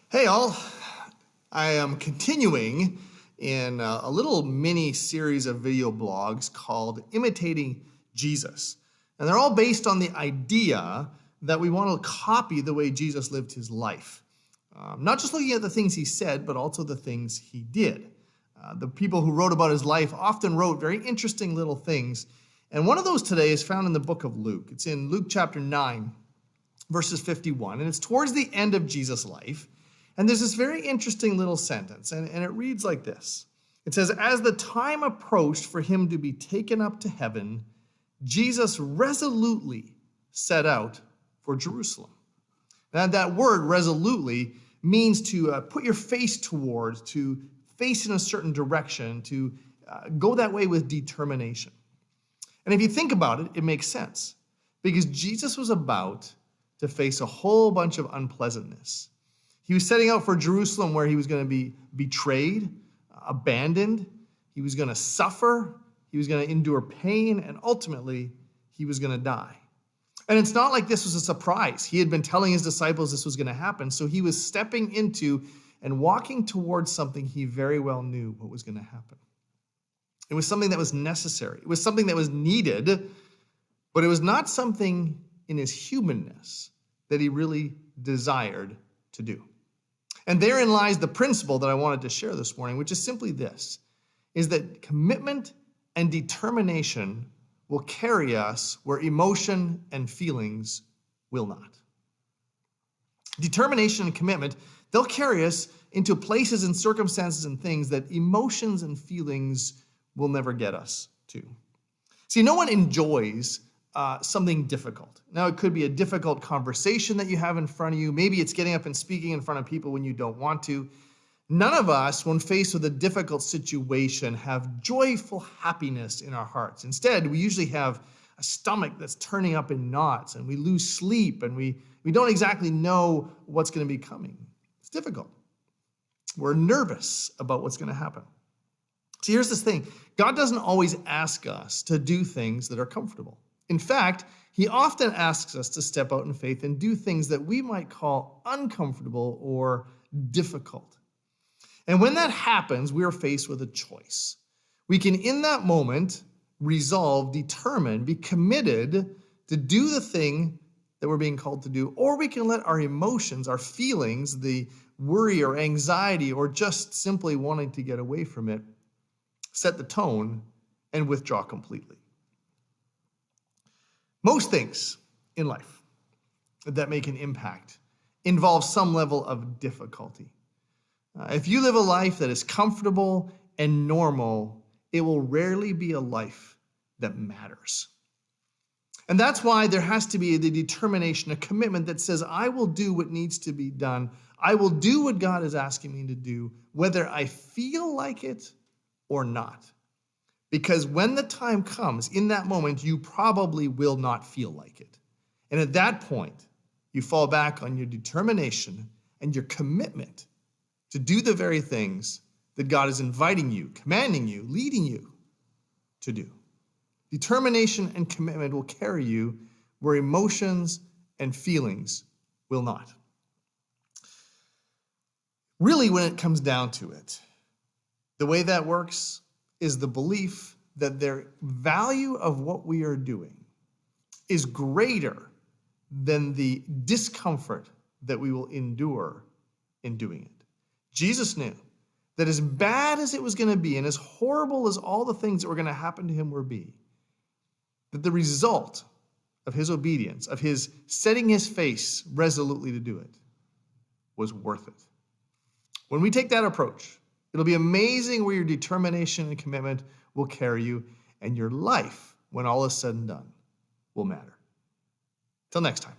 Hey all, I am continuing in a little mini series of video blogs called Imitating Jesus. And they're all based on the idea that we want to copy the way Jesus lived his life. Not just looking at the things he said, but also the things he did. The people who wrote about his life often wrote very interesting little things. And one of those today is found in the book of Luke. It's in Luke chapter 9, verses 51. And it's towards the end of Jesus' life. And there's this very interesting little sentence, and it reads like this. It says, "As the time approached for him to be taken up to heaven, Jesus resolutely set out for Jerusalem." Now, that word resolutely means to put your face towards, to face in a certain direction, to go that way with determination. And if you think about it, it makes sense, because Jesus was about to face a whole bunch of unpleasantness. He was setting out for Jerusalem, where he was going to be betrayed, abandoned. He was going to suffer. He was going to endure pain, and ultimately, he was going to die. And it's not like this was a surprise. He had been telling his disciples this was going to happen, so he was stepping into and walking towards something he very well knew what was going to happen. It was something that was necessary. It was something that was needed, but it was not something in his humanness that he really desired to do. And therein lies the principle that I wanted to share this morning, which is simply this, is that commitment and determination will carry us where emotion and feelings will not. Determination and commitment, they'll carry us into places and circumstances and things that emotions and feelings will never get us to. See, no one enjoys something difficult. Now, it could be a difficult conversation that you have in front of you. Maybe it's getting up and speaking in front of people when you don't want to. None of us, when faced with a difficult situation, have joyful happiness in our hearts. Instead, we usually have a stomach that's turning up in knots, and we lose sleep, and we don't exactly know what's going to be coming. It's difficult. We're nervous about what's going to happen. See, here's this thing. God doesn't always ask us to do things that are comfortable. In fact, he often asks us to step out in faith and do things that we might call uncomfortable or difficult. And when that happens, we are faced with a choice. We can, in that moment, resolve, determine, be committed to do the thing that we're being called to do, or we can let our emotions, our feelings, the worry or anxiety, or just simply wanting to get away from it, set the tone and withdraw completely. Most things in life that make an impact involve some level of difficulty. If you live a life that is comfortable and normal, it will rarely be a life that matters. And that's why there has to be the determination, a commitment that says, I will do what needs to be done. I will do what God is asking me to do, whether I feel like it or not. Because when the time comes, in that moment, you probably will not feel like it. And at that point, you fall back on your determination and your commitment to do the very things that God is inviting you, commanding you, leading you to do. Determination and commitment will carry you where emotions and feelings will not. Really, when it comes down to it, the way that works is the belief that the value of what we are doing is greater than the discomfort that we will endure in doing it. Jesus knew that as bad as it was going to be and as horrible as all the things that were going to happen to him would be, that the result of his obedience, of his setting his face resolutely to do it, was worth it. When we take that approach, it'll be amazing where your determination and commitment will carry you, and your life, when all is said and done, will matter. Till next time.